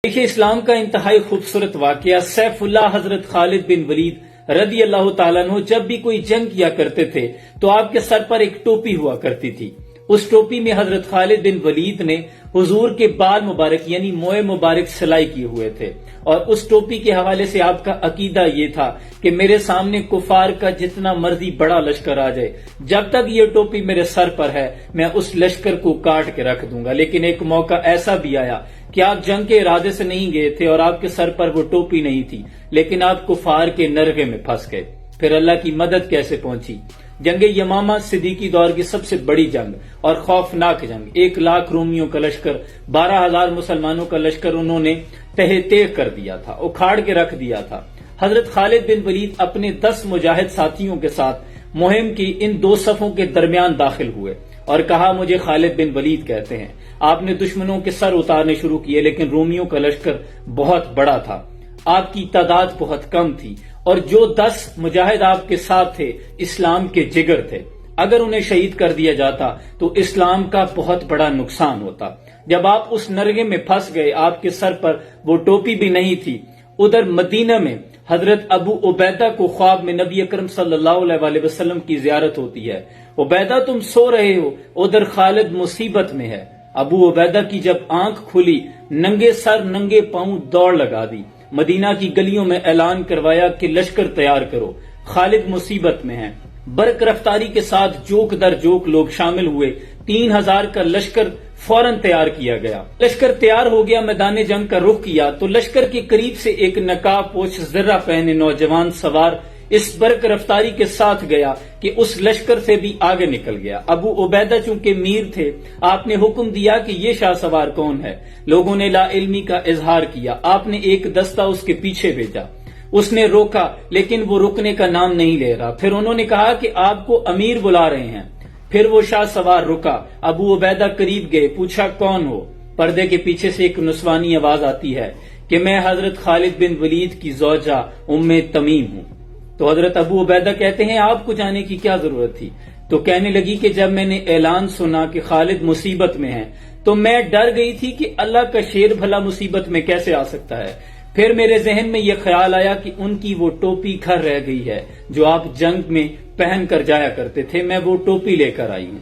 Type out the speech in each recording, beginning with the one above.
دیکھیے اسلام کا انتہائی خوبصورت واقعہ سیف اللہ حضرت خالد بن ولید رضی اللہ تعالیٰ عنہ جب بھی کوئی جنگ کیا کرتے تھے تو آپ کے سر پر ایک ٹوپی ہوا کرتی تھی. اس ٹوپی میں حضرت خالد بن ولید نے حضور کے بال مبارک یعنی موئے مبارک سلائی کیے ہوئے تھے اور اس ٹوپی کے حوالے سے آپ کا عقیدہ یہ تھا کہ میرے سامنے کفار کا جتنا مرضی بڑا لشکر آ جائے جب تک یہ ٹوپی میرے سر پر ہے میں اس لشکر کو کاٹ کے رکھ دوں گا. لیکن ایک موقع ایسا بھی آیا کہ آپ جنگ کے ارادے سے نہیں گئے تھے اور آپ کے سر پر وہ ٹوپی نہیں تھی لیکن آپ کفار کے نرغے میں پھنس گئے. پھر اللہ کی مدد کیسے پہنچی؟ جنگ یمامہ صدیقی دور کی سب سے بڑی جنگ اور خوفناک جنگ. 1,00,000 رومیوں کا لشکر 12,000 مسلمانوں کا لشکر انہوں نے تہہ تیغ کر دیا تھا، اکھاڑ کے رکھ دیا تھا. حضرت خالد بن ولید اپنے 10 مجاہد ساتھیوں کے ساتھ مہم کی ان دو صفوں کے درمیان داخل ہوئے اور کہا مجھے خالد بن ولید کہتے ہیں. آپ نے دشمنوں کے سر اتارنے شروع کیے لیکن رومیوں کا لشکر بہت بڑا تھا، آپ کی تعداد بہت کم تھی اور جو 10 مجاہد آپ کے ساتھ تھے اسلام کے جگر تھے. اگر انہیں شہید کر دیا جاتا تو اسلام کا بہت بڑا نقصان ہوتا. جب آپ اس نرغے میں پھنس گئے، آپ کے سر پر وہ ٹوپی بھی نہیں تھی. ادھر مدینہ میں حضرت ابو عبیدہ کو خواب میں نبی اکرم صلی اللہ علیہ وسلم کی زیارت ہوتی ہے. عبیدہ تم سو رہے ہو، ادھر خالد مصیبت میں ہے. ابو عبیدہ کی جب آنکھ کھلی ننگے سر ننگے پاؤں دوڑ لگا دی. مدینہ کی گلیوں میں اعلان کروایا کہ لشکر تیار کرو، خالد مصیبت میں ہیں. برق رفتاری کے ساتھ جوک در جوک لوگ شامل ہوئے. 3,000 کا لشکر فوراً تیار کیا گیا. لشکر تیار ہو گیا، میدان جنگ کا رخ کیا تو لشکر کے قریب سے ایک نقاب پوش زرہ پہنے نوجوان سوار اس برق رفتاری کے ساتھ گیا کہ اس لشکر سے بھی آگے نکل گیا. ابو عبیدہ چونکہ میر تھے، آپ نے حکم دیا کہ یہ شاہ سوار کون ہے. لوگوں نے لا علمی کا اظہار کیا. آپ نے ایک دستہ اس کے پیچھے بھیجا، اس نے روکا لیکن وہ رکنے کا نام نہیں لے رہا. پھر انہوں نے کہا کہ آپ کو امیر بلا رہے ہیں. پھر وہ شاہ سوار رکا. ابو عبیدہ قریب گئے، پوچھا کون ہو. پردے کے پیچھے سے ایک نسوانی آواز آتی ہے کہ میں حضرت خالد بن ولید کی زوجہ ام تمیم ہوں. تو حضرت ابو عبیدہ کہتے ہیں آپ کو جانے کی کیا ضرورت تھی؟ تو کہنے لگی کہ جب میں نے اعلان سنا کہ خالد مصیبت میں ہے تو میں ڈر گئی تھی کہ اللہ کا شیر بھلا مصیبت میں کیسے آ سکتا ہے. پھر میرے ذہن میں یہ خیال آیا کہ ان کی وہ ٹوپی گھر رہ گئی ہے جو آپ جنگ میں پہن کر جایا کرتے تھے، میں وہ ٹوپی لے کر آئی ہوں.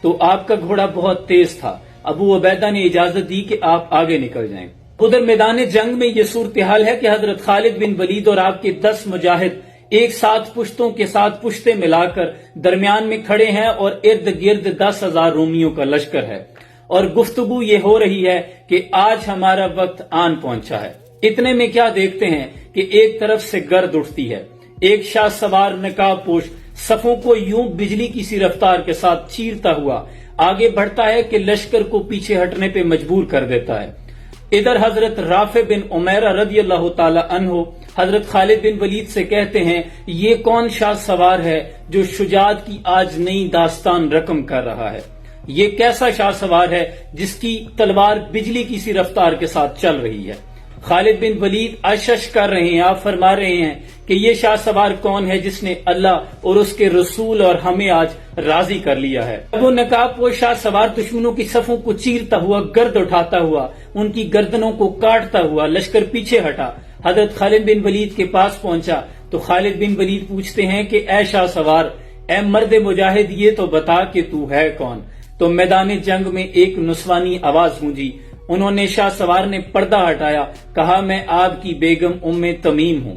تو آپ کا گھوڑا بہت تیز تھا. ابو عبیدہ نے اجازت دی کہ آپ آگے نکل جائیں. ادھر میدان جنگ میں یہ صورتحال ہے کہ حضرت خالد بن ولید اور آپ کے 10 مجاہد ایک ساتھ پشتوں کے ساتھ پشتے ملا کر درمیان میں کھڑے ہیں اور ارد گرد 10,000 رومیوں کا لشکر ہے اور گفتگو یہ ہو رہی ہے کہ آج ہمارا وقت آن پہنچا ہے. اتنے میں کیا دیکھتے ہیں کہ ایک طرف سے گرد اٹھتی ہے. ایک شاہ سوار نقاب پوش صفوں کو یوں بجلی کی سی رفتار کے ساتھ چیرتا ہوا آگے بڑھتا ہے کہ لشکر کو پیچھے ہٹنے پہ مجبور کر دیتا ہے. ادھر حضرت رافع بن عمیرہ رضی اللہ تعالی عنہ حضرت خالد بن ولید سے کہتے ہیں یہ کون شاہ سوار ہے جو شجاعت کی آج نئی داستان رقم کر رہا ہے؟ یہ کیسا شاہ سوار ہے جس کی تلوار بجلی کی سی رفتار کے ساتھ چل رہی ہے؟ خالد بن ولید اشش کر رہے ہیں. آپ فرما رہے ہیں کہ یہ شاہ سوار کون ہے جس نے اللہ اور اس کے رسول اور ہمیں آج راضی کر لیا ہے. وہ نقاب وہ شاہ سوار دشمنوں کی صفوں کو چیرتا ہوا گرد اٹھاتا ہوا ان کی گردنوں کو کاٹتا ہوا لشکر پیچھے ہٹا. حضرت خالد بن ولید کے پاس پہنچا تو خالد بن ولید پوچھتے ہیں کہ اے شاہ سوار، اے مرد مجاہد، یہ تو بتا کہ تو ہے کون. تو میدان جنگ میں ایک نسوانی آواز گونجی. انہوں نے شاہ سوار نے پردہ ہٹایا، کہا میں آپ کی بیگم ام تمیم ہوں.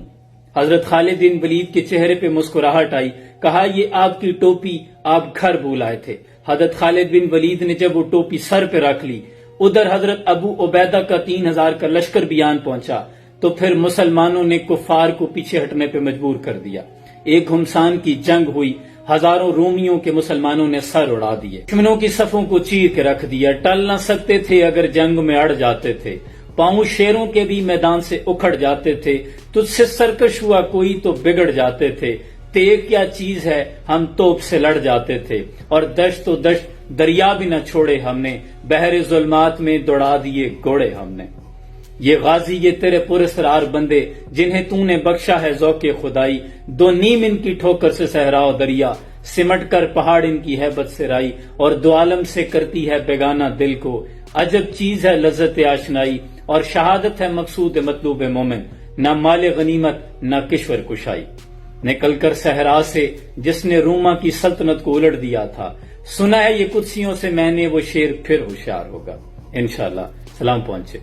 حضرت خالد بن ولید کے چہرے پہ مسکراہٹ آئی. کہا یہ آپ کی ٹوپی آپ گھر بھول آئے تھے. حضرت خالد بن ولید نے جب وہ ٹوپی سر پہ رکھ لی ادھر حضرت ابو عبیدہ کا 3,000 کا لشکر بھی آن پہنچا تو پھر مسلمانوں نے کفار کو پیچھے ہٹنے پہ مجبور کر دیا. ایک گھمسان کی جنگ ہوئی. ہزاروں رومیوں کے مسلمانوں نے سر اڑا دیے، دشمنوں کی صفوں کو چیر کے رکھ دیا. ٹل نہ سکتے تھے اگر جنگ میں اڑ جاتے تھے. پاؤں شیروں کے بھی میدان سے اکھڑ جاتے تھے. تجھ سے سرکش ہوا کوئی تو بگڑ جاتے تھے. تیغ کیا چیز ہے ہم توپ سے لڑ جاتے تھے. اور دشت و دشت دریا بھی نہ چھوڑے ہم نے، بحر ظلمات میں دوڑا دیے گھوڑے ہم نے. یہ غازی یہ تیرے پراسرار بندے جنہیں تو نے بخشا ہے ذوق خدائی. 2 نیم ان کی ٹھوکر سے صحرا و دریا، سمٹ کر پہاڑ ان کی ہیبت سے رائی. اور 2 عالم سے کرتی ہے بیگانہ دل کو، عجب چیز ہے لذت آشنائی. اور شہادت ہے مقصود مطلوب مومن، نہ مال غنیمت نہ کشور کشائی۔ نکل کر صحرا سے جس نے روما کی سلطنت کو الٹ دیا تھا، سنا ہے یہ قدسیوں سے میں نے وہ شیر پھر ہوشیار ہوگا۔ انشاءاللہ سلام پہنچے۔